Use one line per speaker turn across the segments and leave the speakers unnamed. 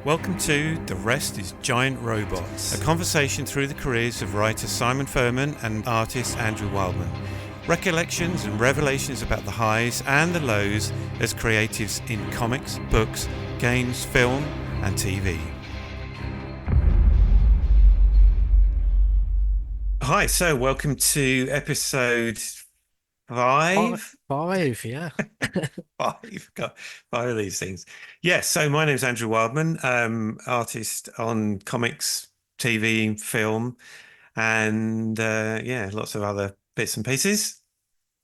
Welcome to The Rest is Giant Robots, a conversation through the careers of writer Simon Furman and artist Andrew Wildman. Recollections and revelations about the highs and the lows as creatives in comics, books, games, film and TV. Hi, so welcome to episode 5?
Five, yeah.
Got 5 of these things. Yes, so my name's Andrew Wildman, artist on comics, TV, film, and lots of other bits and pieces.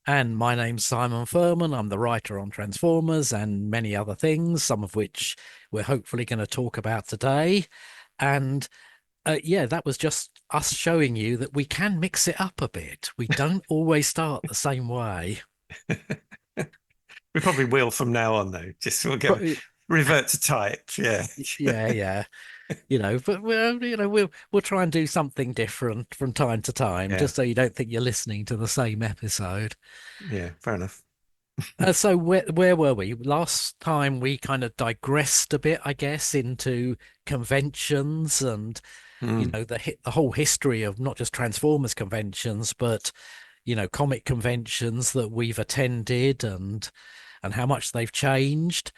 And my name's Simon Furman. I'm the writer on Transformers and many other things, some of which we're hopefully going to talk about today. And that was just us showing you that we can mix it up a bit. We don't always start the same way.
We probably will from now on, though. Just revert to type. Yeah.
Yeah. But we'll try and do something different from time to time, just so you don't think you're listening to the same episode.
Yeah, fair enough.
So where were we? Last time we kind of digressed a bit, I guess, into conventions and the whole history of not just Transformers conventions, but comic conventions that we've attended and how much they've changed.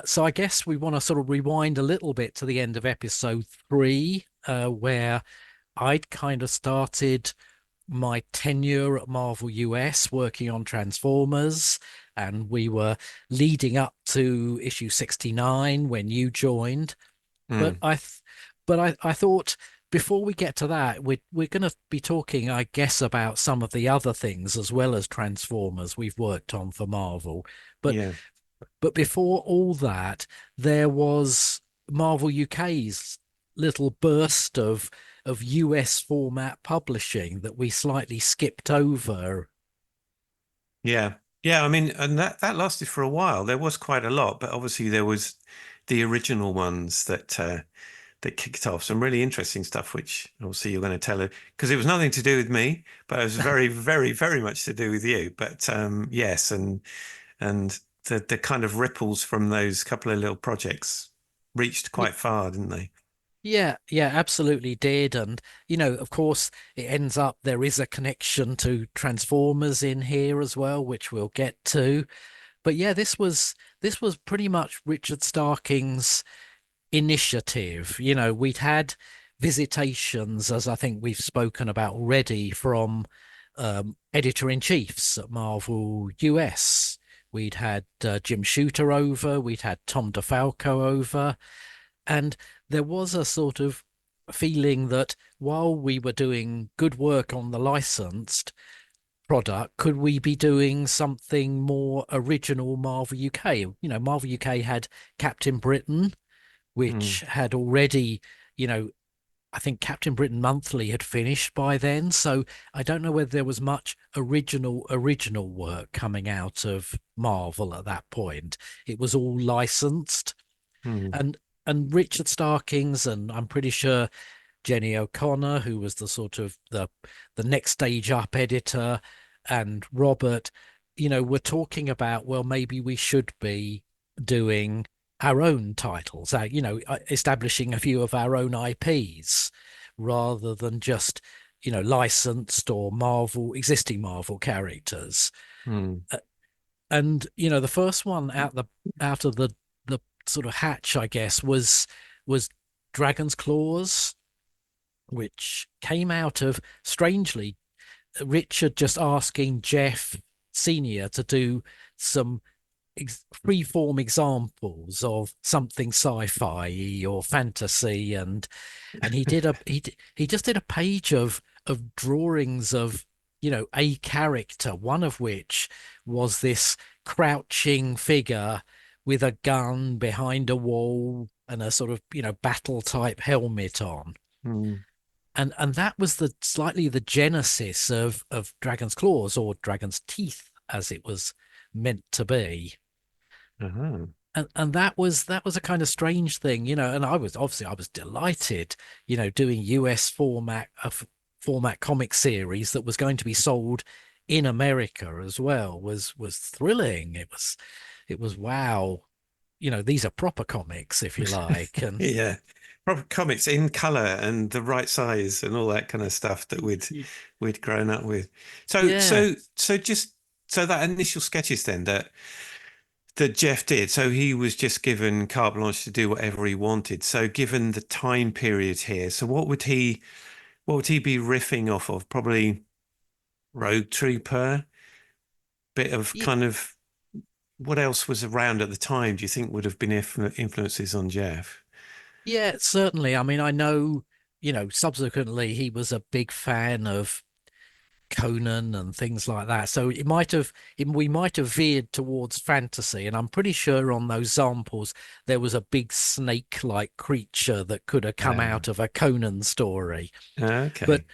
So I guess we want to sort of rewind a little bit to the end of episode 3, where I'd kind of started my tenure at Marvel US working on Transformers, and we were leading up to issue 69 when you joined. But I thought before we get to that, we're going to be talking, I guess, about some of the other things as well as Transformers we've worked on for Marvel. But before all that, there was Marvel UK's little burst of US format publishing that we slightly skipped over.
Yeah. I mean, and that lasted for a while. There was quite a lot, but obviously there was the original ones that kicked off some really interesting stuff, which obviously you're going to tell it because it was nothing to do with me, but it was very, very, very much to do with you. But yes, and the kind of ripples from those couple of little projects reached quite far, didn't they?
Yeah, absolutely did. And, of course, it ends up there is a connection to Transformers in here as well, which we'll get to. But yeah, this was pretty much Richard Starking's initiative. We'd had visitations, as I think we've spoken about already, from editor-in-chiefs at Marvel US. We'd had Jim Shooter over, we'd had Tom DeFalco over, and there was a sort of feeling that while we were doing good work on the licensed product, could we be doing something more original Marvel UK? Marvel UK had Captain Britain, which had already, I think Captain Britain Monthly had finished by then. So I don't know whether there was much original work coming out of Marvel at that point. It was all licensed. And Richard Starkings, and I'm pretty sure Jenny O'Connor, who was the sort of the next stage up editor, and Robert, were talking about, well, maybe we should be doing our own titles, establishing a few of our own IPs rather than just, licensed or existing Marvel characters. And, the first one out of the sort of hatch, I guess, was Dragon's Claws, which came out of, strangely, Richard just asking Jeff Senior to do some free-form examples of something sci-fi or fantasy, and he just did a page of drawings of a character, one of which was this crouching figure with a gun behind a wall and a sort of battle type helmet on. And that was slightly the genesis of Dragon's Claws, or Dragon's Teeth as it was meant to be. And that was a kind of strange thing, and I was delighted, doing US format comic series that was going to be sold in America as well was thrilling. It was wow. these are proper comics, if you like. And
Yeah. Proper comics in color and the right size and all that kind of stuff that we'd grown up with. So
yeah,
just so that initial sketches then that Jeff did. So he was just given carte blanche to do whatever he wanted. So given the time period here, so what would he be riffing off of? Probably Rogue Trooper, bit of
yeah,
kind of what else was around at the time, do you think would have been influences on Jeff?
yeah, certainly. I mean, I know, subsequently he was a big fan of Conan and things like that. So we might have veered towards fantasy. And I'm pretty sure on those samples there was a big snake-like creature that could have come
Uh,
out of a Conan story. But
okay.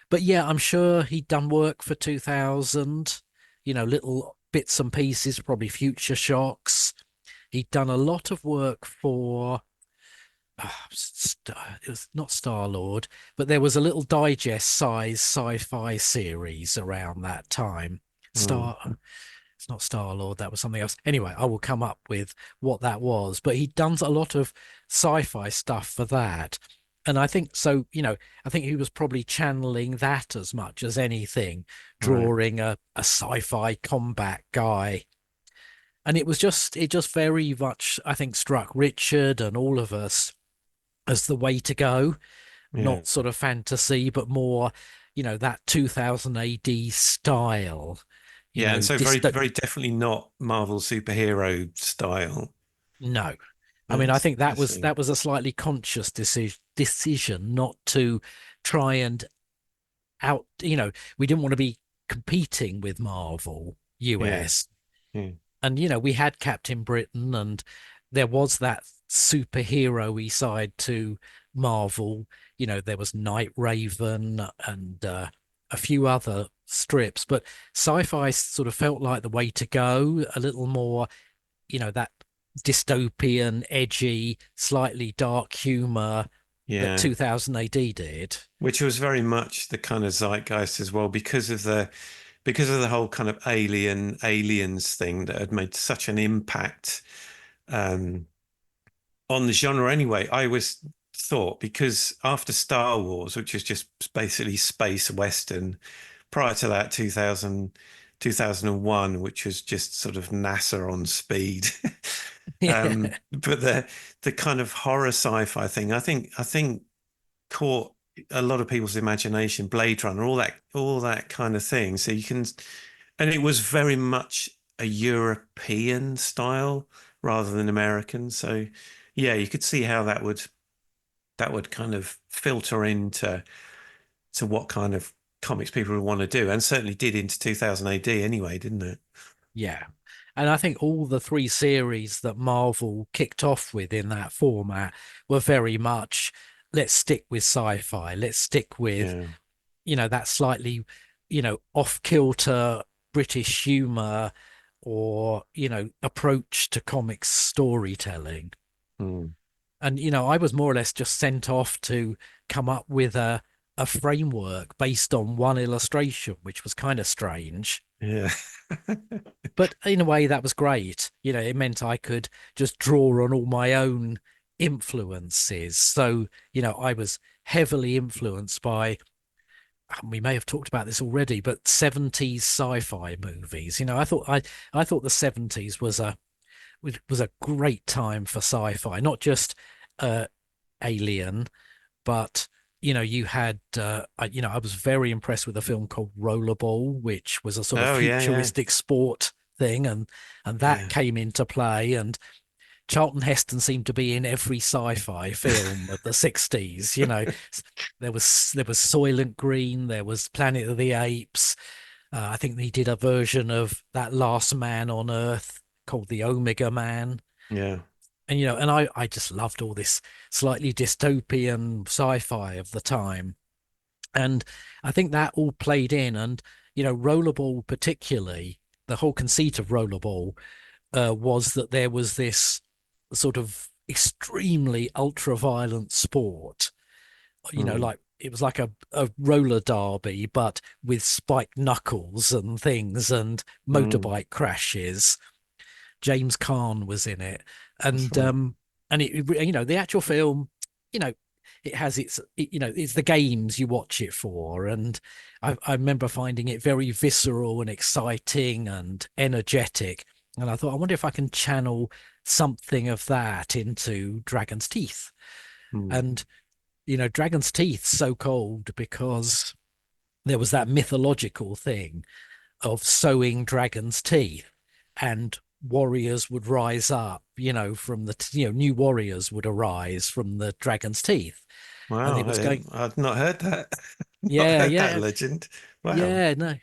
but yeah, I'm sure he'd done work for 2000, little bits and pieces, probably Future Shocks. He'd done a lot of work for it was not Star Lord, but there was a little digest size sci-fi series around that time.
Mm,
It's not Star Lord, that was something else. Anyway, I will come up with what that was, but he'd done a lot of sci-fi stuff for that. And I think so, I think he was probably channeling that as much as anything,
right.
drawing a sci-fi combat guy. And it just very much, I think, struck Richard and all of us as the way to go,
Yeah.
not sort of fantasy, but more, that 2000 AD style,
Yeah. And so very,
distant.
very definitely not Marvel superhero style.
No, I mean, I
That's
think that was
interesting.
a slightly conscious decision not to try and out, we didn't want to be competing with Marvel
Yeah.
US.
Yeah.
And, we had Captain Britain, and there was that superhero-y side to Marvel. There was Night Raven and a few other strips, but sci-fi sort of felt like the way to go, a little more, that dystopian, edgy, slightly dark humor that
Yeah.
2000 AD did.
Which was very much the kind of zeitgeist as well because of the whole kind of aliens thing that had made such an impact um, on the genre anyway. I always thought because after Star Wars, which is just basically space western, prior to that 2001, which was just sort of NASA on speed.
Yeah,
But the kind of horror sci-fi thing, I think caught a lot of people's imagination, Blade Runner, all that kind of thing. So you can, and it was very much a European style rather than American. So yeah, you could see how that would kind of filter into what kind of comics people would want to do, and certainly did into 2000 AD anyway, didn't it?
yeah. And I think all the three series that Marvel kicked off with in that format were very much, let's stick with sci-fi. Let's stick with,
Yeah.
that slightly, off-kilter British humor or, approach to comics storytelling.
Mm.
And, I was more or less just sent off to come up with a framework based on one illustration, which was kind of strange.
Yeah.
But in a way, that was great. It meant I could just draw on all my own influences. So, I was heavily influenced by, we may have talked about this already, but 70s sci-fi movies. I thought the 70s was a great time for sci-fi, not just Alien, but you had I was very impressed with a film called Rollerball, which was a sort of
Oh yeah, yeah,
futuristic sport thing, and that
yeah,
came into play. And Charlton Heston seemed to be in every sci-fi film of the 60s. There was Soylent Green, there was Planet of the Apes. I think he did a version of that Last Man on Earth called the Omega Man.
yeah,
And I just loved all this slightly dystopian sci-fi of the time. And I think that all played in. And Rollerball particularly, the whole conceit of Rollerball was that there was this sort of extremely ultra-violent sport,
mm,
like it was like a roller derby, but with spiked knuckles and things and
mm,
motorbike crashes. James Caan was in it,
That's
and
right.
um and the actual film, you know it has it's the games you watch it for. And I remember finding it very visceral and exciting and energetic, and I thought, I wonder if I can channel something of that into Dragon's Teeth.
Mm.
And Dragon's Teeth so called because there was that mythological thing of sowing dragon's teeth, and warriors would rise up, from new warriors would arise from the dragon's teeth. And
Wow,
it was going,
I've not heard that. Not
yeah,
heard that
yeah,
legend. Wow.
yeah, no.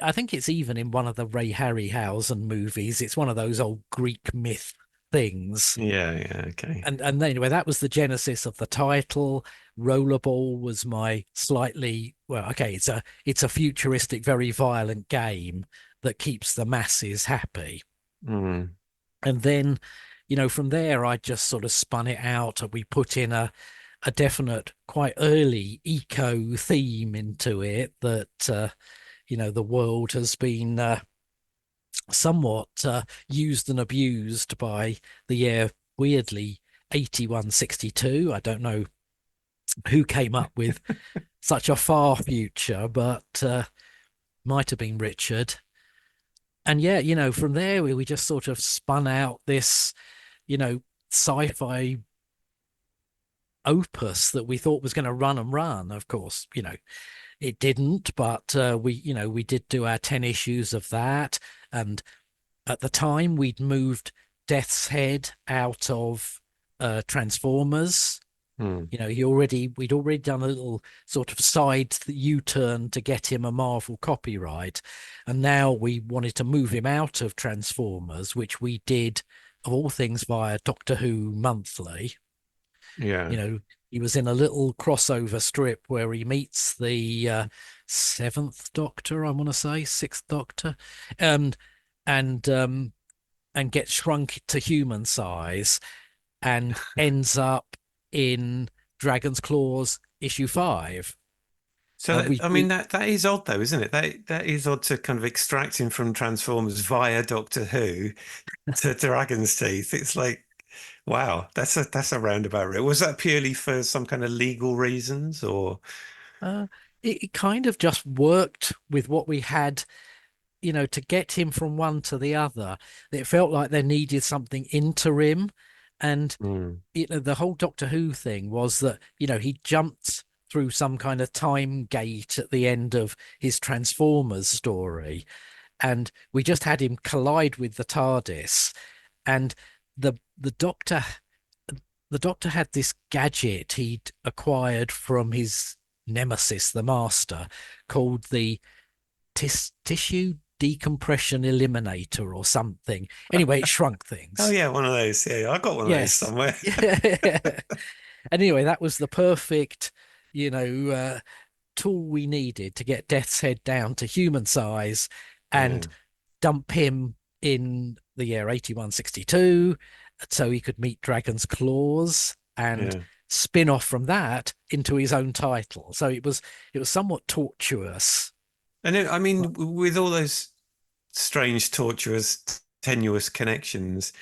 I think it's even in one of the Ray Harryhausen movies. It's one of those old Greek myth things.
Yeah, yeah, okay.
And anyway, that was the genesis of the title. Rollerball was my slightly, well, okay, it's a futuristic, very violent game that keeps the masses happy.
Mm.
And then, from there, I just sort of spun it out, and we put in a definite, quite early eco theme into it that, the world has been somewhat used and abused by the year, weirdly, 8162. I don't know who came up with such a far future, but might have been Richard. And yeah, from there we just sort of spun out this, you know, sci-fi opus that we thought was going to run and run. Of course, it didn't, but we did do our 10 issues of that. And at the time, we'd moved Death's Head out of Transformers.
Mm.
We'd already done a little sort of side U-turn to get him a Marvel copyright, and now we wanted to move him out of Transformers, which we did, of all things, via Doctor Who Monthly.
Yeah.
You know, he was in a little crossover strip where he meets the seventh Doctor, I want to say, sixth Doctor, and and um and gets shrunk to human size and ends up in Dragon's Claws issue 5.
So that,
We
I mean
we
that is odd though, isn't it? That is odd to kind of extract him from Transformers via Doctor Who to Dragon's Teeth. It's like, wow, that's a roundabout route. Was that purely for some kind of legal reasons or
uh, it kind of just worked with what we had, to get him from one to the other. It felt like they needed something interim. And
Mm.
the whole Doctor Who thing was that, he jumped through some kind of time gate at the end of his Transformers story, and we just had him collide with the TARDIS. And the the Doctor the Doctor had this gadget he'd acquired from his nemesis, the Master, called the tissue decompression eliminator or something. Anyway, it shrunk
Oh
things.
yeah, one of those. Yeah, I got one of those
Yes.
somewhere.
Yeah. Anyway, that was the perfect, tool we needed to get Death's Head down to human size
Yeah,
and dump him in the year 8162 so he could meet Dragon's Claws and
yeah.
spin off from that into his own title. So it was somewhat tortuous.
I mean, with all those strange, tortuous, tenuous connections,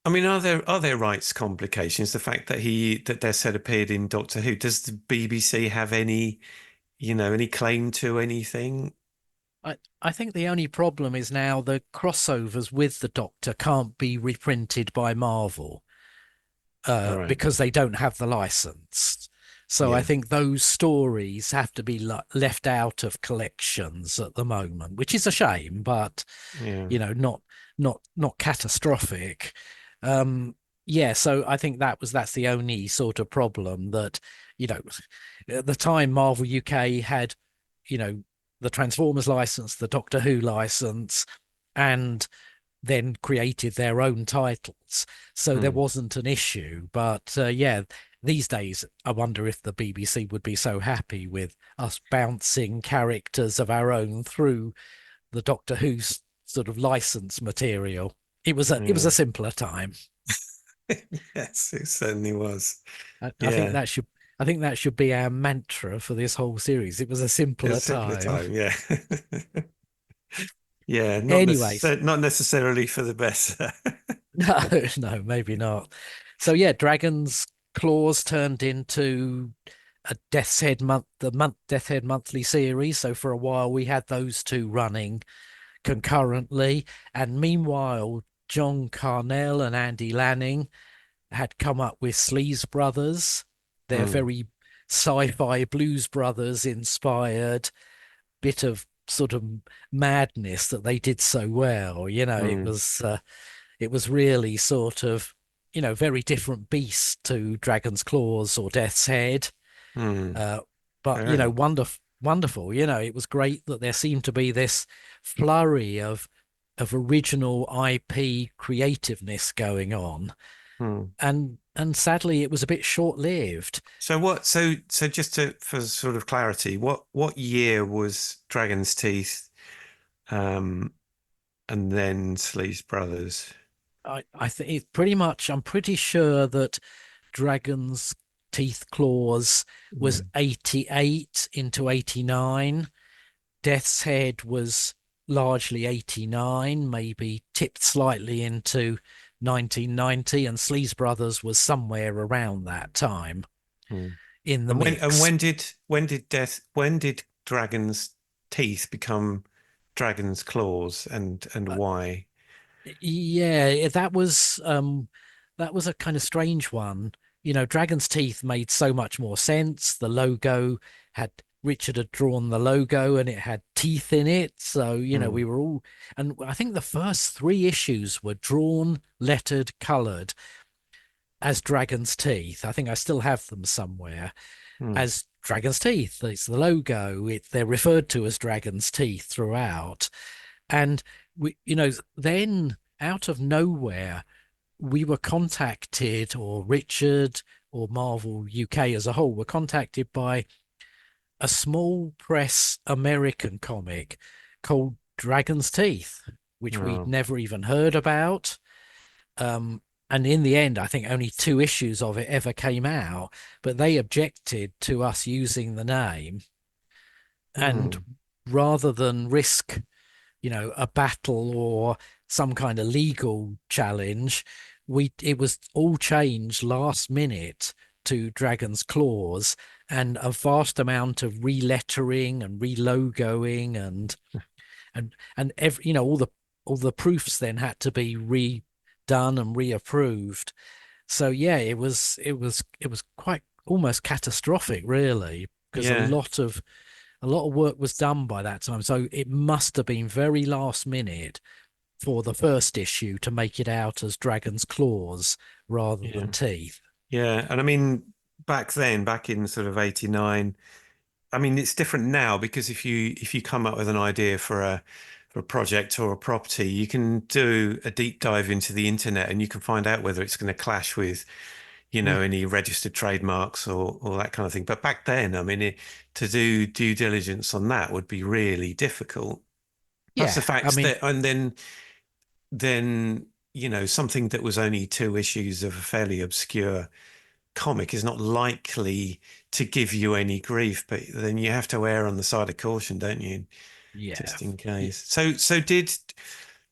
I mean, are there rights complications? The fact that their set appeared in Doctor Who, does the BBC have any claim to anything?
I think the only problem is now the crossovers with the Doctor can't be reprinted by Marvel
All right.
because they don't have the license. So I
Yeah.
think those stories have to be left out of collections at the moment, which is a shame, but
Yeah.
not catastrophic. Yeah, so I think that's the only sort of problem that, you know, at the time Marvel UK had, you know, the Transformers license, the Doctor Who license, and then created their own titles. So there
Hmm.
wasn't an issue. But yeah, these days, I wonder if the BBC would be so happy with us bouncing characters of our own through the Doctor Who's sort of license material. It was a
Yeah.
simpler time.
Yes, it certainly was.
I think
Yeah.
that should be our mantra for this whole series. It was a
It
simpler
was simpler
time.
time. Yeah. Yeah. Not
Anyways,
necessarily, not necessarily for the better.
No, no, maybe not. So yeah, Dragon's Claws turned into a Death's Head Death's Head monthly series. So for a while we had those two running concurrently, and meanwhile John Carnell and Andy Lanning had come up with Sleaze Brothers. They're
Mm,
very sci-fi Blues Brothers inspired bit of sort of madness that they did so well.
mm,
It was really sort of, very different beast to Dragon's Claws or Death's Head.
mm.
Uh, but,
Fair enough.
wonderful. It was great that there seemed to be this flurry of original IP creativeness going on.
Mm.
And sadly, it was a bit short-lived.
So what? So just to for sort of clarity, what year was Dragon's Teeth, um, and then Sleaze Brothers?
I think it pretty much, I'm pretty sure that Dragon's Teeth Claws was
Mm,
88 into 89. Death's Head was largely 89, maybe tipped slightly into 1990, and Sleaze Brothers was somewhere around that time
mm.
in the
And
mix.
when did Dragon's Teeth become Dragon's Claws, and
Uh,
why?
Yeah, that was a kind of strange one. Dragon's Teeth made so much more sense. The logo had Richard had drawn the logo and it had teeth in it. So,
Mm,
we were all, and I think the first three issues were drawn, lettered, colored as Dragon's Teeth. I think I still have them somewhere
mm,
as Dragon's Teeth. It's the logo. They're referred to as Dragon's Teeth throughout. And then out of nowhere, we were contacted, or Richard or Marvel UK as a whole were contacted by a small press American comic called Dragon's Teeth, which we'd
oh,
never even heard about. And in the end, I think only two issues of it ever came out, but they objected to us using the name. And
mm,
rather than risk a battle or some kind of legal challenge, it was all changed last minute to Dragon's Claws, and a vast amount of relettering and relogoing and every, all the proofs then had to be redone and reapproved. So yeah, it was quite almost catastrophic, really, because
yeah,
a lot of work was done by that time. So it must have been very last minute for the first issue to make it out as Dragon's Claws rather
yeah,
than Teeth.
yeah. And I mean, back then, back in sort of 89. I mean, it's different now because if you come up with an idea for a project or a property, you can do a deep dive into the internet and you can find out whether it's going to clash with,
Mm.
any registered trademarks or that kind of thing. But back then, I mean, to do due diligence on that would be really difficult. Plus the
Yeah, I
fact
mean,
that, and then something that was only two issues of a fairly obscure comic is not likely to give you any grief, but then you have to err on the side of caution, don't you?
yeah.
Just in case.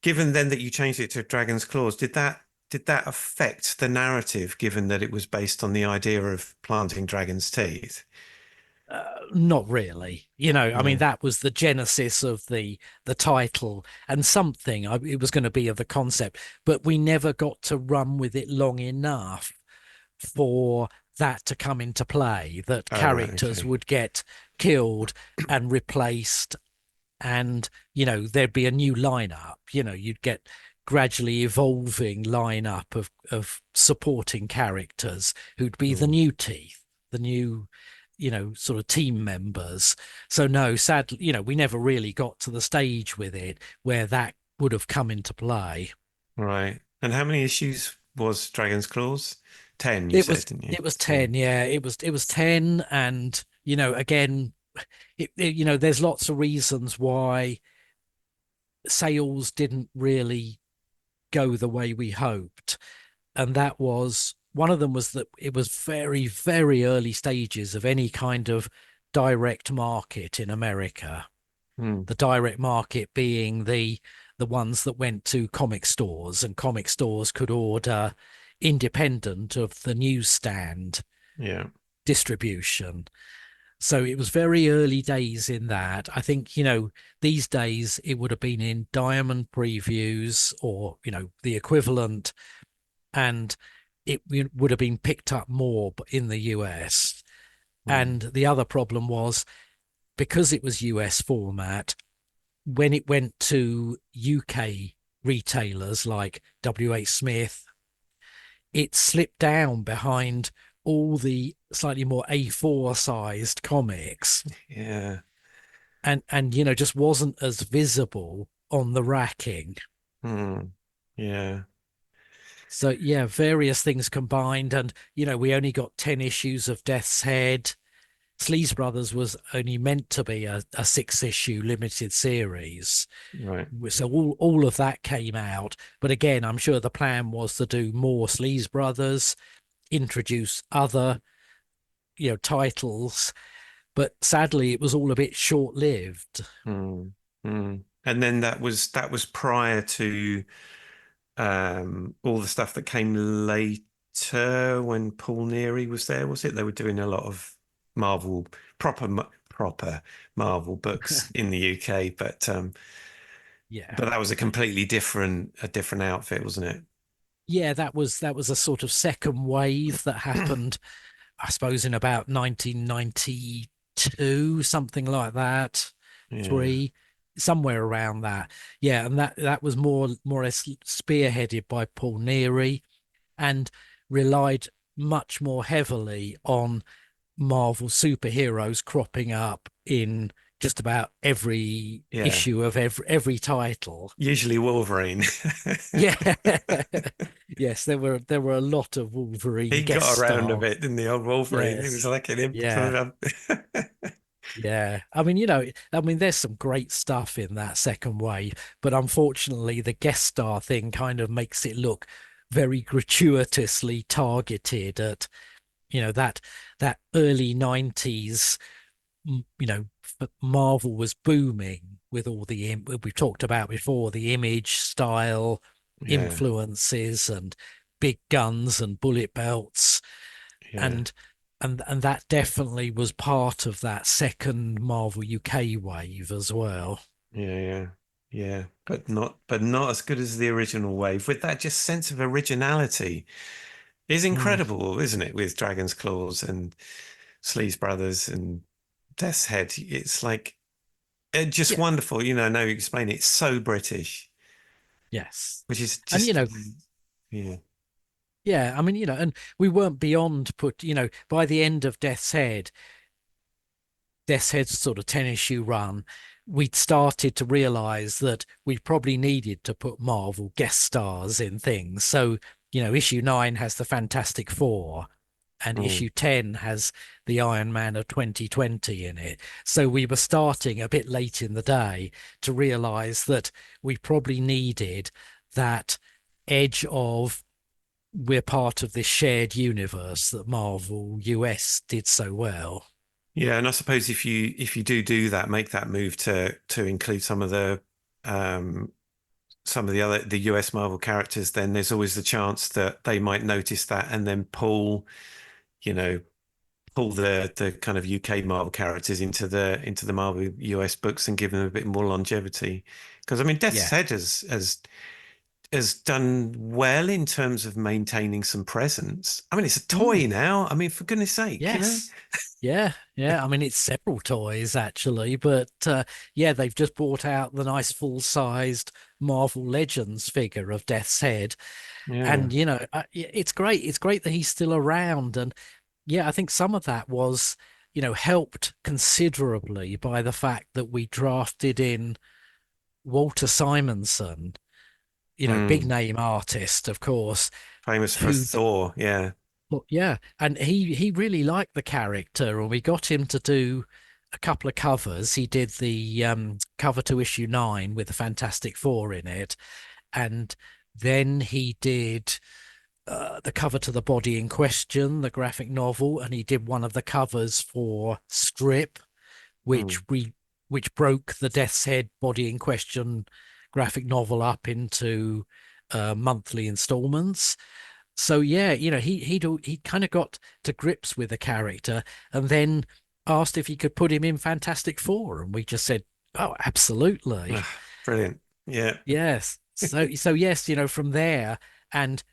Given then that you changed it to Dragon's Claws, did that affect the narrative, given that it was based on the idea of planting dragon's teeth?
Not really. I mean,
No.
that was the genesis of the title and something. It was going to be of the concept, but we never got to run with it long enough for that to come into play, that
Oh, right.
characters
Okay.
would get killed and replaced, and there'd be a new lineup. You'd get gradually evolving lineup of supporting characters who'd be the
Mm.
new teeth, the new sort of team members. So no, sadly, we never really got to the stage with it where that would have come into play.
Right. And how many issues was Dragon's Claws? 10, you
It
said,
was
didn't you?
it was
10.
10, yeah. It was 10, and again, there's lots of reasons why sales didn't really go the way we hoped. And that was one of them, was that it was very, very early stages of any kind of direct market in America.
Mm.
The direct market being the the ones that went to comic stores, and comic stores could order independent of the newsstand
Yeah.
distribution. So it was very early days in that. I think, these days it would have been in Diamond previews or, the equivalent, and it would have been picked up more in the US.
Mm.
And the other problem was, because it was US format, when it went to UK retailers like WH Smith, it slipped down behind all the slightly more A4 sized comics,
Yeah.
and just wasn't as visible on the racking.
Mm. Yeah.
So yeah, various things combined, and we only got 10 issues of Death's Head. Sleaze Brothers was only meant to be a 6-issue limited series.
Right.
So all of that came out. But again, I'm sure the plan was to do more Sleaze Brothers, introduce other, titles. But sadly, it was all a bit short-lived.
Mm. Mm. And then that was prior to all the stuff that came later when Paul Neary was there, was it? They were doing a lot of Marvel proper Marvel books in the UK,
Yeah.
but that was a different outfit, wasn't it?
Yeah, that was a sort of second wave that happened, I suppose, in about 1992, something like that.
Yeah.
Three, somewhere around that. Yeah, and that was more or less spearheaded by Paul Neary, and relied much more heavily on Marvel superheroes cropping up in just about every
Yeah.
issue of every title.
Usually Wolverine.
Yeah. Yes, there were a lot of Wolverine
He
guest
got around a
stars.
bit, didn't he, old Wolverine? He was
Yes.
like an imp.
Yeah. Yeah. I mean, there's some great stuff in that second wave, but unfortunately, the guest star thing kind of makes it look very gratuitously targeted at, that early 90s. Marvel was booming with all we've talked about before, the image, style,
Yeah.
influences, and big guns and bullet belts,
Yeah.
and and that definitely was part of that second Marvel UK wave as well.
Yeah. Yeah. Yeah. But not as good as the original wave with that just sense of originality. Is
Mm,
incredible, isn't it? With Dragon's Claws and Sleaze Brothers and Death's Head. It's like just
yeah,
wonderful. Now you explain it. It's so British,
yes,
which is
and
just, yeah.
yeah, I mean, and we weren't beyond by the end of Death's Head's sort of 10-issue run, we'd started to realize that we probably needed to put Marvel guest stars in things. So, issue 9 has the Fantastic Four, and
Mm.
issue 10 has the Iron Man of 2020 in it. So we were starting a bit late in the day to realize that we probably needed that edge of, we're part of this shared universe that Marvel US did so well.
Yeah, and I suppose if you do that, make that move to include um some of the US Marvel characters, then there's always the chance that they might notice that and then you know, pull the kind of UK Marvel characters into the Marvel US books and give them a bit more longevity. Because I mean, Death's
Yeah.
Head has done well in terms of maintaining some presence. I mean, it's a toy
Mm,
now. I mean, for goodness sake.
yes. Yeah. Yeah. I mean, it's several toys actually, but yeah, they've just brought out the nice full-sized Marvel Legends figure of Death's Head.
Yeah.
And, it's great. It's great that he's still around. And yeah, I think some of that was, helped considerably by the fact that we drafted in Walter Simonson, big
Mm.
name artist, of course,
Famous for
who,
Thor. Yeah.
well, yeah, and he really liked the character, and we got him to do a couple of covers. He did the cover to issue 9 with the Fantastic Four in it, and then he did the cover to The Body in Question, the graphic novel, and he did one of the covers for Strip, which
Mm.
we which broke the Death's Head Body in Question graphic novel up into monthly installments. So yeah, he kind of got to grips with the character, and then asked if he could put him in Fantastic Four, and we just said, "Oh, absolutely,
Ah, brilliant. Yeah.
yes." So yes, from there, and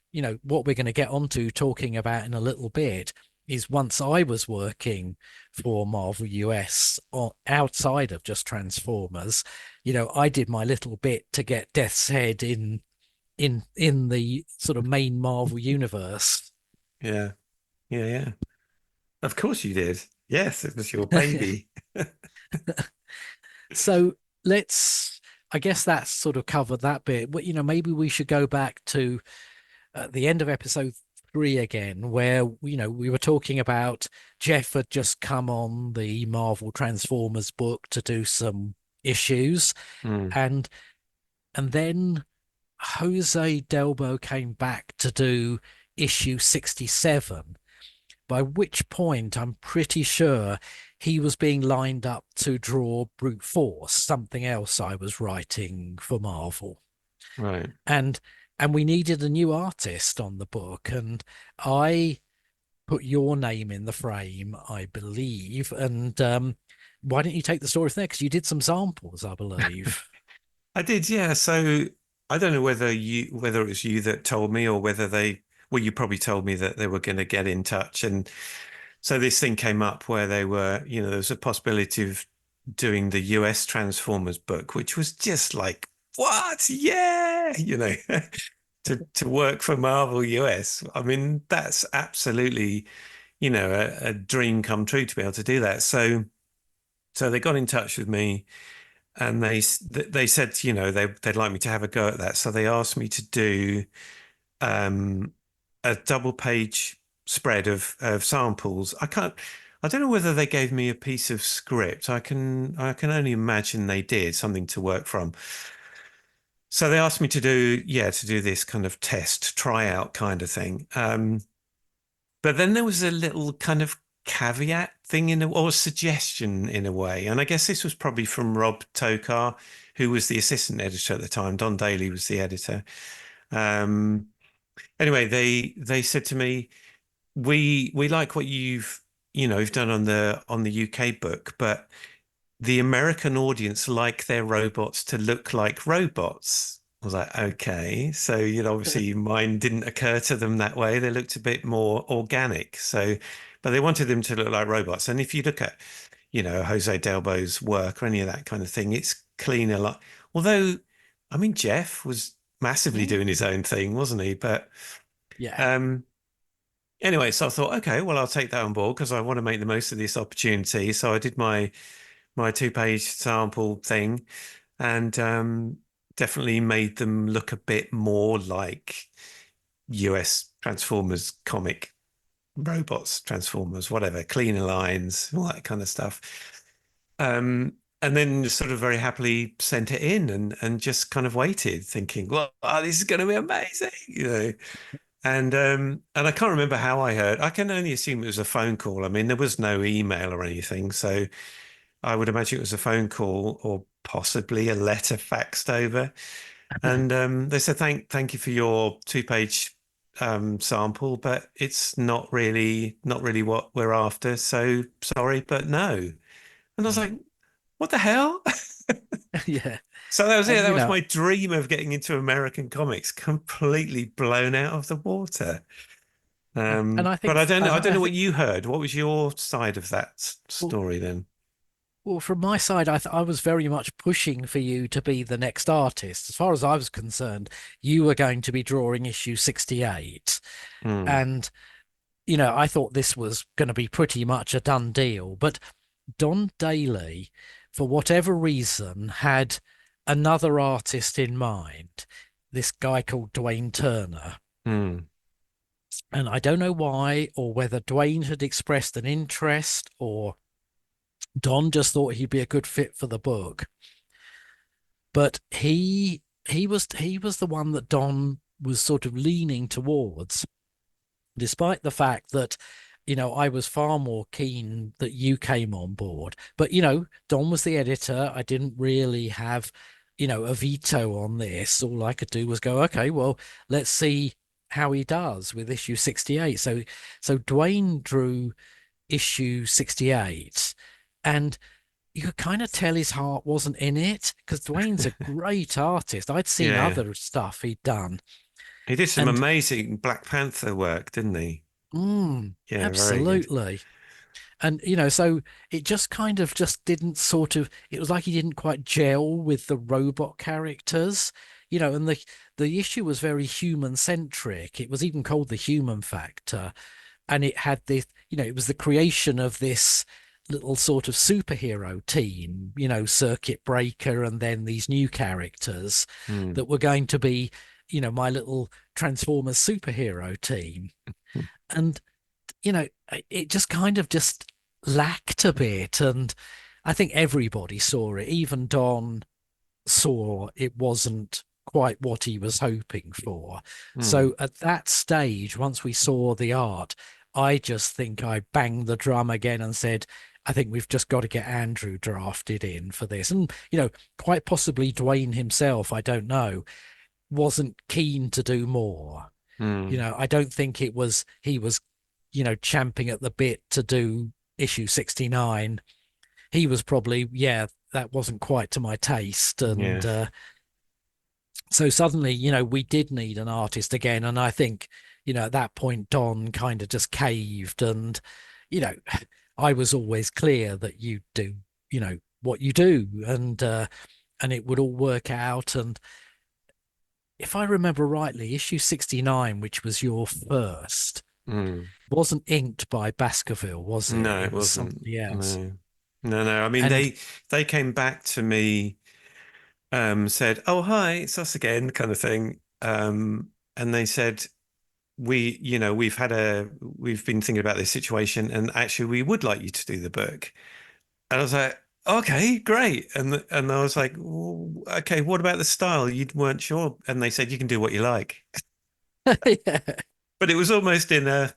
what we're going to get onto talking about in a little bit is once I was working for Marvel US outside of just Transformers, I did my little bit to get Death's Head in the sort of main Marvel universe.
Yeah. Yeah. Yeah. Of course you did. Yes, it was your baby.
So let's, I guess that's sort of covered that bit. But maybe we should go back to the end of episode 3 again, where we were talking about Jeff had just come on the Marvel Transformers book to do some issues,
Mm,
and then Jose Delbo came back to do issue 67, by which point I'm pretty sure he was being lined up to draw Brute Force, something else I was writing for Marvel.
right.
And we needed a new artist on the book, and I put your name in the frame, I believe. And why don't you take the story from there? Because you did some samples, I believe.
I did, yeah. So I don't know whether it was you that told me or whether well, you probably told me that they were going to get in touch. And so this thing came up where they were, there was a possibility of doing the US Transformers book, which was just like, what? Yeah, to work for Marvel US. I mean, that's absolutely, a dream come true to be able to do that. So they got in touch with me and they said, they'd like me to have a go at that. So they asked me to do um, a double page spread of samples. I don't know whether they gave me a piece of script. I can only imagine they did something to work from. So they asked me to do this kind of test tryout kind of thing. But then there was a little kind of caveat thing or suggestion in a way. And I guess this was probably from Rob Tokar, who was the assistant editor at the time. Don Daly was the editor. Um, anyway, they said to me, we like what you've done on the UK book, but the American audience like their robots to look like robots. I was like, okay. So, obviously mine didn't occur to them that way. They looked a bit more organic. So, but they wanted them to look like robots. And if you look at, Jose Delbo's work or any of that kind of thing, it's clean a lot. Although, I mean, Jeff was massively
Mm.
doing his own thing, wasn't he? But
Yeah.
um, anyway, so I thought, okay, well, I'll take that on board because I want to make the most of this opportunity. So I did my 2-page sample thing and definitely made them look a bit more like US Transformers comic robots, Transformers, whatever, cleaner lines, all that kind of stuff. And then just sort of very happily sent it in and just kind of waited, thinking, well, this is going to be amazing. And I can't remember how I heard. I can only assume it was a phone call. I mean, there was no email or anything, so I would imagine it was a phone call or possibly a letter faxed over. And they said, thank you for your 2-page sample, but it's not really what we're after. So sorry, but no. And I was
Mm.
like, what the hell?
Yeah.
So that was it.
And
That was my dream of getting into American comics, completely blown out of the water.
and I
But
think
I don't
I
know what
think
you heard. What was your side of that
well,
story then?
well, from my side, I was very much pushing for you to be the next artist. As far as I was concerned, you were going to be drawing issue 68.
Hmm.
And, I thought this was going to be pretty much a done deal. But Don Daly, for whatever reason, had another artist in mind, this guy called Dwayne Turner.
Hmm.
And I don't know why, or whether Dwayne had expressed an interest, or Don just thought he'd be a good fit for the book. But he was the one that Don was sort of leaning towards, despite the fact that I was far more keen that you came on board. But Don was the editor. I didn't really have a veto on this. All I could do was go, okay, well, let's see how he does with issue 68. So Dwayne drew issue 68, and you could kind of tell his heart wasn't in it because Dwayne's a great artist. I'd seen
Yeah.
other stuff he'd done,
He did some
and
amazing Black Panther work, didn't he? Yeah, very good.
absolutely. And so it just kind of just didn't sort of, it was like he didn't quite gel with the robot characters, and the issue was very human centric. It was even called the human factor. And it had this, it was the creation of this little sort of superhero team, Circuit Breaker, and then these new characters
Hmm.
that were going to be, my little Transformers superhero team. And it just kind of just lacked a bit. And I think everybody saw it. Even Don saw it wasn't quite what he was hoping for.
Hmm.
So at that stage, once we saw the art, I just think I banged the drum again and said, I think we've just got to get Andrew drafted in for this. And, quite possibly Dwayne himself, I don't know, wasn't keen to do more.
Hmm.
I don't think he was champing at the bit to do issue 69. He was probably, yeah, that wasn't quite to my taste.
Yeah.
And so suddenly, we did need an artist again. And I think, at that point, Don kind of just caved. And, you know, I was always clear that you do, what you do, and it would all work out. And if I remember rightly, issue 69, which was your first,
Hmm.
wasn't inked by Baskerville, was it?
No,
It
it
was
wasn't.
somebody else.
No. No, no. I mean,
And
they came back to me, said, "Oh, hi, it's us again," kind of thing. And they said, we've been thinking about this situation, and actually, we would like you to do the book." And I was like, "Okay, great." And I was like, "Well, okay, what about the style? You weren't sure." And they said, "You can do what you like."
yeah,
But it was almost in a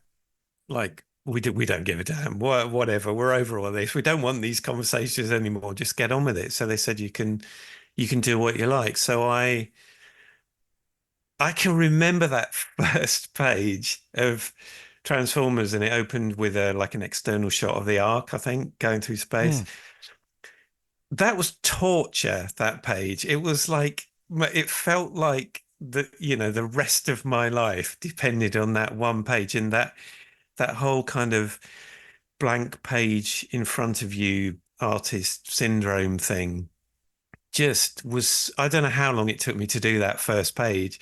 like, we don't give a damn. Whatever. We're over all this. We don't want these conversations anymore. Just get on with it. So they said you can do what you like. So I can remember that first page of Transformers, and it opened with a like an external shot of the Ark, I think, going through space.
mm,
That was torture, that page. It was like it felt like the rest of my life depended on that one page, and that whole kind of blank page in front of you artist syndrome thing just was. I don't know how long it took me to do that first page.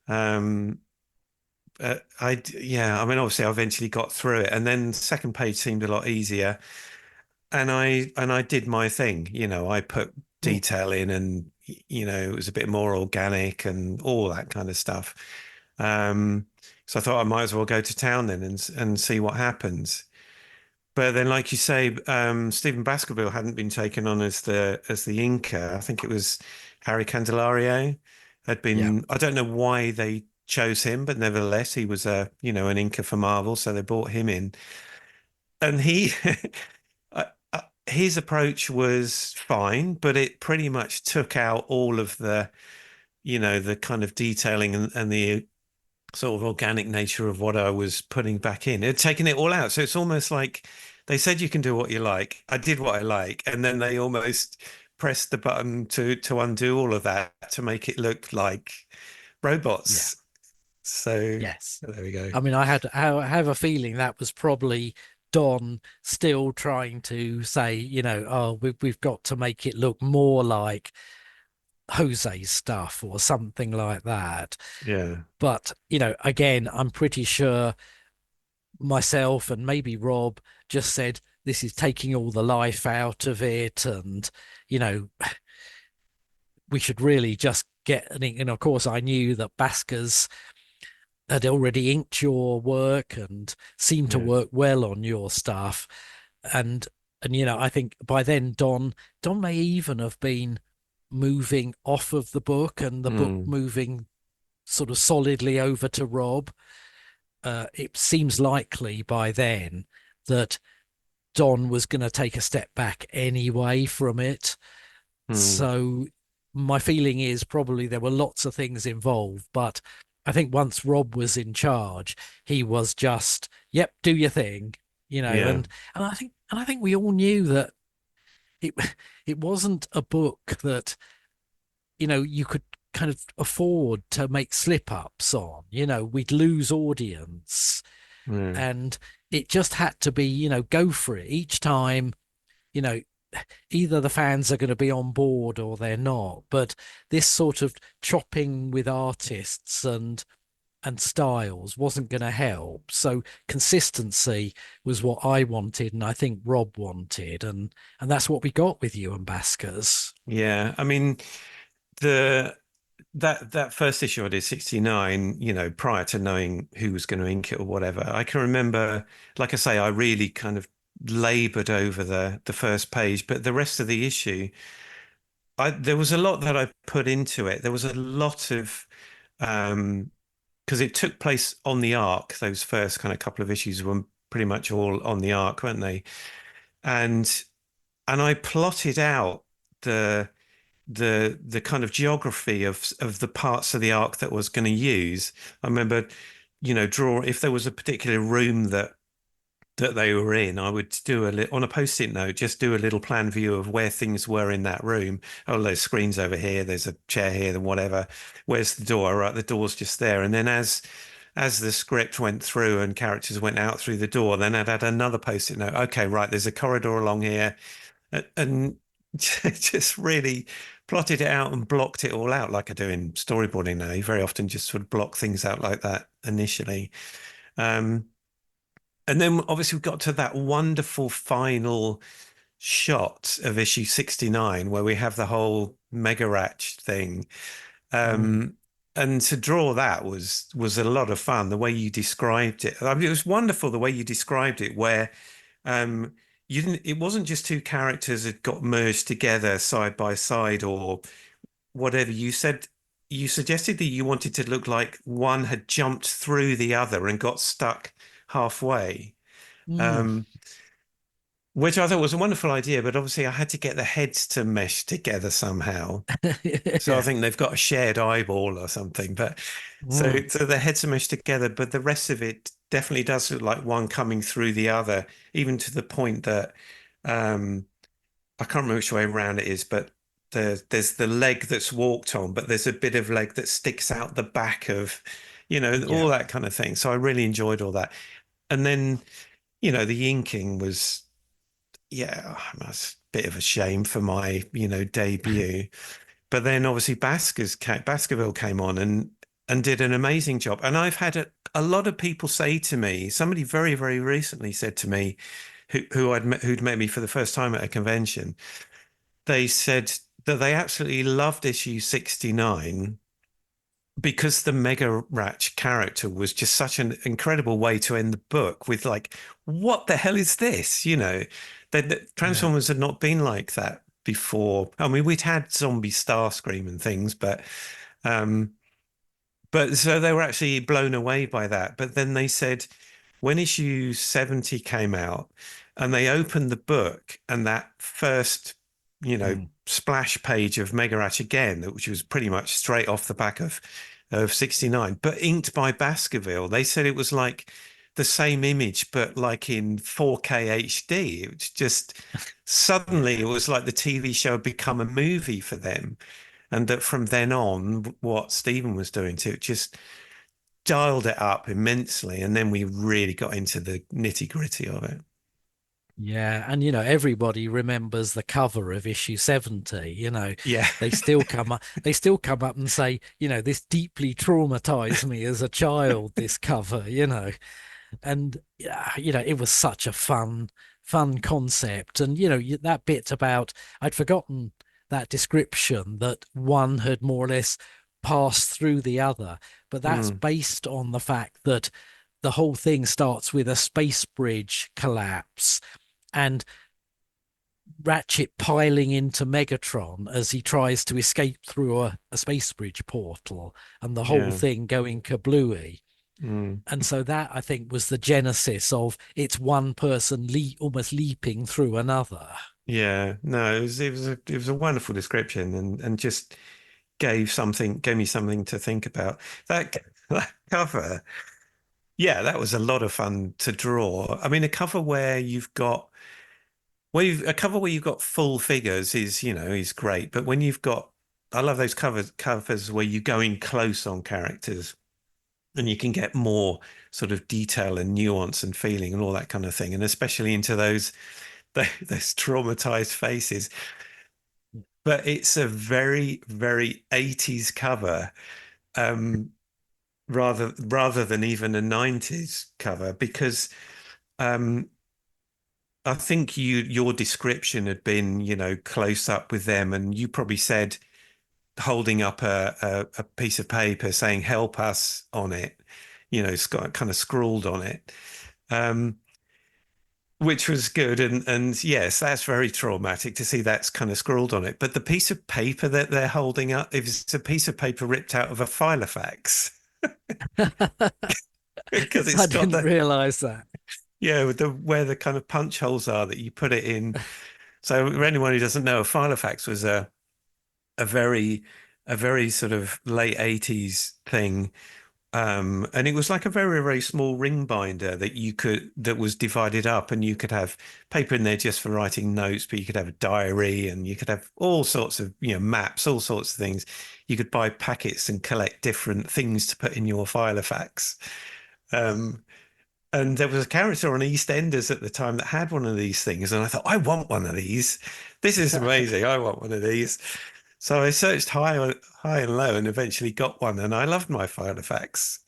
um yeah, I mean, obviously I eventually got through it, and then the second page seemed a lot easier, and I did my thing. I put
mm,
detail in, and it was a bit more organic and all that kind of stuff. So I thought I might as well go to town then and see what happens. But then, like you say, Stephen Baskerville hadn't been taken on as the inker. I think it was Harry Candelario had
yeah,
been. I don't know why they chose him, but nevertheless, he was an inker for Marvel, so they brought him in, and his approach was fine, but it pretty much took out all of the kind of detailing and the sort of organic nature of what I was putting back in. It had taken it all out. So it's almost like they said you can do what you like. I did what I like, and then they almost pressed the button to undo all of that to make it look like
yeah,
robots. So
yes.
there we go.
I mean, I have a feeling that was probably Don still trying to say, oh, we've got to make it look more like Jose's stuff or something like that.
Yeah.
But, again, I'm pretty sure myself and maybe Rob just said, this is taking all the life out of it. And, you know, we should really just get an ink. And of course, I knew that Baskers had already inked your work and seemed to
Yeah.
work well on your stuff. And I think by then Don may even have been moving off of the book and the book
Mm,
moving sort of solidly over to Rob. It seems likely by then that Don was going to take a step back anyway from it.
mm,
So my feeling is probably there were lots of things involved, but I think once Rob was in charge, he was just, yep, do your thing,
Yeah.
and I think we all knew that it it wasn't a book that, you could kind of afford to make slip ups on. We'd lose audience,
Yeah.
and it just had to be, go for it each time. You know, either the fans are going to be on board or they're not. But this sort of chopping with artists and styles wasn't going to help. So consistency was what I wanted, and I think Rob wanted, and that's what we got with you and Baskers.
Yeah. I mean, the that first issue I did, 69, prior to knowing who was going to ink it or whatever, I can remember, like I say, I really kind of labored over the first page, but the rest of the issue, there was a lot that I put into it. There was a lot of because it took place on the arc. Those first kind of couple of issues were pretty much all on the arc, weren't they? And I plotted out the kind of geography of the parts of the arc that I was going to use. I remember, draw if there was a particular room that they were in, I would do on a post-it note, just do a little plan view of where things were in that room. Oh, there's screens over here, there's a chair here, then whatever. Where's the door? Right, the door's just there. And then as the script went through and characters went out through the door, then I'd add another post-it note. Okay, right, there's a corridor along here, and just really plotted it out and blocked it all out like I do in storyboarding now. You very often just sort of block things out like that initially. Um, and then obviously we got to that wonderful final shot of issue 69 where we have the whole Mega Ratch thing.
Mm,
Um, and to draw that was a lot of fun. The way you described it, I mean, it was wonderful the way you described it, where um, you didn't. It wasn't just two characters that got merged together side by side or whatever. You suggested that you wanted to look like one had jumped through the other and got stuck halfway.
mm.
Um, which I thought was a wonderful idea, but obviously I had to get the heads to mesh together somehow. So I
Yeah.
think they've got a shared eyeball or something. But
Mm,
so the heads are meshed together, but the rest of it definitely does look like one coming through the other, even to the point that um, I can't remember which way around it is, but there's the leg that's walked on, but there's a bit of leg that sticks out the back of,
yeah.
all that kind of thing. So I really enjoyed all that. And then, the inking was, yeah, that's a bit of a shame for my, debut. But then obviously Baskerville came on and did an amazing job. And I've had a lot of people say to me, somebody very, very recently said to me, who'd met me for the first time at a convention, they said that they absolutely loved issue 69 because the Mega Ratch character was just such an incredible way to end the book with like, what the hell is this? The
Yeah.
Transformers had not been like that before. I mean, we'd had zombie Starscream and things, um, but so they were actually blown away by that. But then they said when issue 70 came out and they opened the book and that first,
Mm.
splash page of Mega Ratch again, which was pretty much straight off the back of 69, but inked by Baskerville, they said it was like the same image, but like in 4K HD. It was just suddenly
Yeah.
it was like the TV show had become a movie for them. And that from then on, what Stephen was doing to it just dialed it up immensely. And then we really got into the nitty gritty of it.
Yeah, and everybody remembers the cover of issue 70.
Yeah.
They still come up and say, this deeply traumatized me as a child, this cover. And yeah, it was such a fun concept. And that bit about, I'd forgotten that description, that one had more or less passed through the other, but that's
Mm,
based on the fact that the whole thing starts with a space bridge collapse and Ratchet piling into Megatron as he tries to escape through a space bridge portal, and the whole
yeah.
thing going kablooey.
Mm,
And so that, I think, was the genesis of it's one person almost leaping through another.
Yeah, no, it was a wonderful description, and just gave me something to think about. That that cover, yeah, that was a lot of fun to draw. I mean, a cover where you've got a cover where you've got full figures is, is great. But when you've got, I love those covers where you go in close on characters and you can get more sort of detail and nuance and feeling and all that kind of thing. And especially into those traumatized faces. But it's a very, very 80s cover, um, rather than even a 90s cover, because um, I think your description had been, close up with them, and you probably said holding up a piece of paper saying "help us" on it, it's got kind of scrawled on it, um, which was good. And yes, that's very traumatic to see that's kind of scrawled on it. But the piece of paper that they're holding up is a piece of paper ripped out of a FiloFax because it's
I
got
didn't
the
realize that.
yeah, with the where the kind of punch holes are that you put it in. So for anyone who doesn't know, a Filofax was a very a very sort of late 80s thing. And it was like a very, very small ring binder that was divided up, and you could have paper in there just for writing notes, but you could have a diary, and you could have all sorts of, maps, all sorts of things. You could buy packets and collect different things to put in your Filofax. Um, and there was a character on EastEnders at the time that had one of these things, and I thought, I want one of these. This is amazing. I want one of these. So I searched high and low, and eventually got one. And I loved my Filofax.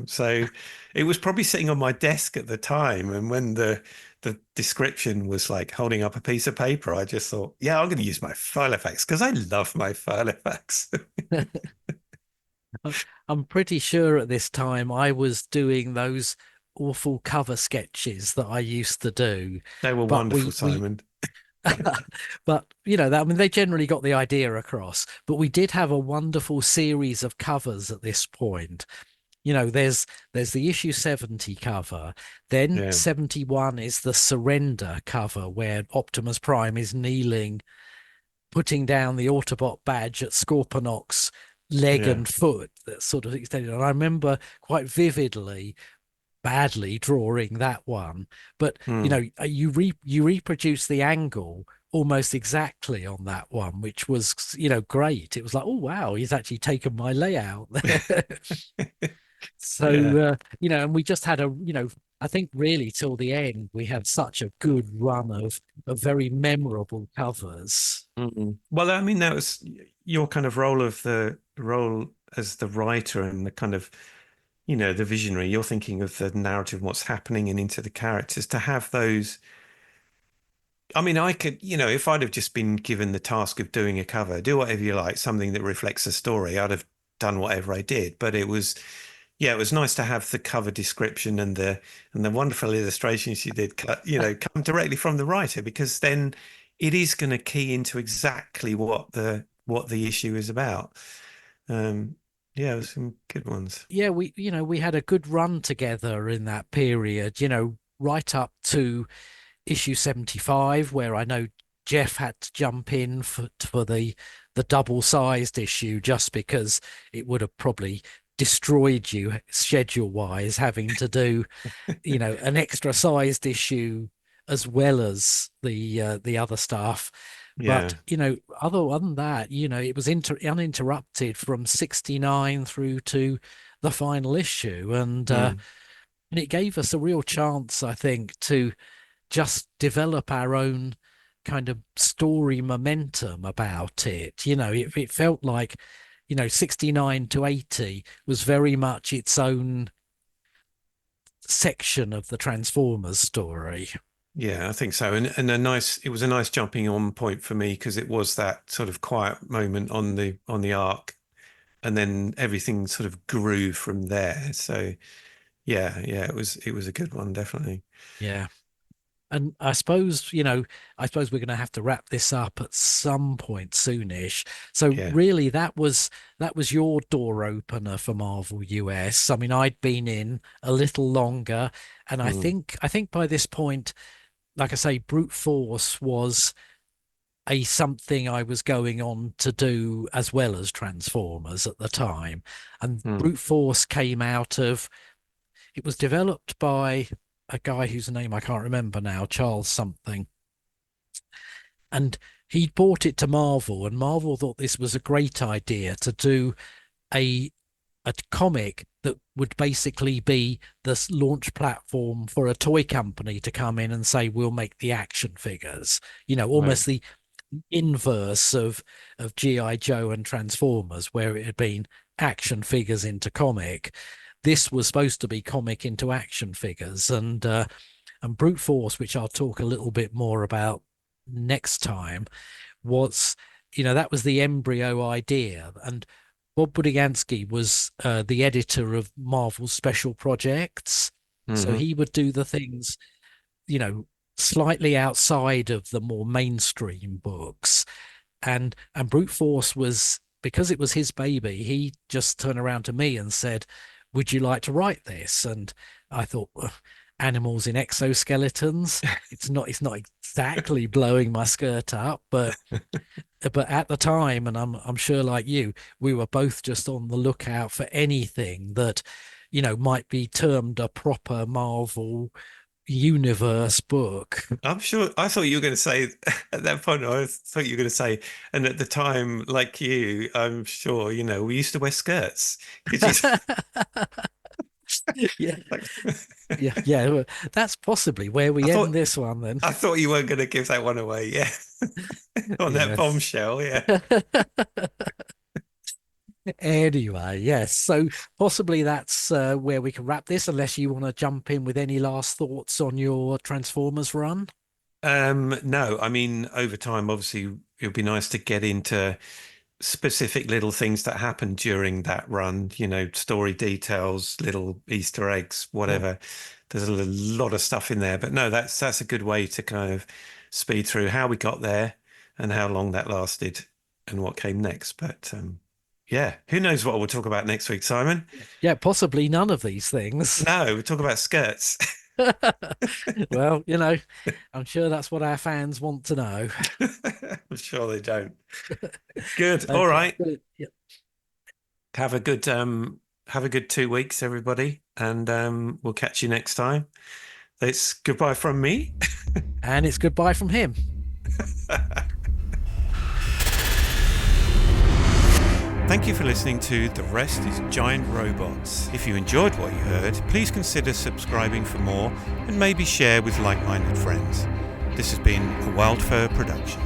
So it was probably sitting on my desk at the time. And when the description was like holding up a piece of paper, I just thought, yeah, I'm going to use my Filofax because I love my Filofax.
I'm pretty sure at this time I was doing those awful cover sketches that I used to do.
They were
But
wonderful, Simon.
but I mean, they generally got the idea across. But we did have a wonderful series of covers at this point. There's the issue 70 cover, then
Yeah,
71 is the surrender cover where Optimus Prime is kneeling, putting down the Autobot badge at Scorponok's leg
yeah.
and foot that's sort of extended. And I remember quite vividly badly drawing that one, but
Hmm.
you reproduce the angle almost exactly on that one, which was great. It was like, oh wow, he's actually taken my layout there.
Yeah.
So and we just had I think really till the end we had such a good run of very memorable covers.
Well, I mean, that was your kind of role as the writer and the kind of, the visionary. You're thinking of the narrative, what's happening, and into the characters. To have those, I mean, I could, if I'd have just been given the task of doing a cover, do whatever you like, something that reflects a story, I'd have done whatever I did. But it was, yeah, it was nice to have the cover description and the wonderful illustrations you did, come directly from the writer, because then it is going to key into exactly what the issue is about. Um, yeah, it was some good ones.
Yeah, we had a good run together in that period, right up to issue 75, where I know Jeff had to jump in for the double-sized issue just because it would have probably destroyed you schedule-wise having to do, an extra-sized issue as well as the other stuff. But
Yeah.
other than that, it was uninterrupted from 69 through to the final issue,
Mm.
and it gave us a real chance, I think, to just develop our own kind of story momentum about it. It felt like, 69 to 80 was very much its own section of the Transformers story.
Yeah, I think so. And it was a nice jumping on point for me because it was that sort of quiet moment on the arc, and then everything sort of grew from there. So yeah, it was a good one, definitely.
Yeah. And I suppose we're going to have to wrap this up at some point soonish. So
Yeah.
really, that was your door opener for Marvel US. I mean, I'd been in a little longer, and I
Mm.
think I think by this point, like I say, Brute Force was something I was going on to do as well as Transformers at the time. And Brute Force came out of, it was developed by a guy whose name I can't remember now, Charles something. And he brought it to Marvel, and Marvel thought this was a great idea to do a comic that would basically be the launch platform for a toy company to come in and say, we'll make the action figures, almost the inverse of G.I. Joe and Transformers, where it had been action figures into comic. This was supposed to be comic into action figures, and Brute Force, which I'll talk a little bit more about next time, was, that was the embryo idea. And Bob Budiansky was the editor of Marvel Special Projects. So he would do the things, slightly outside of the more mainstream books. And Brute Force was, because it was his baby, he just turned around to me and said, would you like to write this? And I thought, animals in exoskeletons. It's not exactly blowing my skirt up, but at the time, and I'm sure like you, we were both just on the lookout for anything that, might be termed a proper Marvel universe book.
I'm sure. I thought you were going to say at that point. I thought you were going to say, and at the time, like you, I'm sure we used to wear skirts.
Yeah, yeah. That's possibly where we end this one. Then
I thought you weren't going to give that one away. Yeah, on that bombshell. Yeah.
Anyway, yes. So possibly that's where we can wrap this, unless you want to jump in with any last thoughts on your Transformers run.
No, I mean, over time, obviously, it would be nice to get into specific little things that happened during that run, story details, little Easter eggs, whatever. There's a lot of stuff in there, but no, that's a good way to kind of speed through how we got there and how long that lasted and what came next. But yeah, who knows what we'll talk about next week, Simon?
Yeah, possibly none of these things.
No, we'll talk about skirts.
Well, I'm sure that's what our fans want to know.
I'm sure they don't. Good. All right.
Yep.
Have a good 2 weeks, everybody, and we'll catch you next time. It's goodbye from me.
And it's goodbye from him.
Thank you for listening to The Rest is Giant Robots. If you enjoyed what you heard, please consider subscribing for more and maybe share with like-minded friends. This has been a Wildfur production.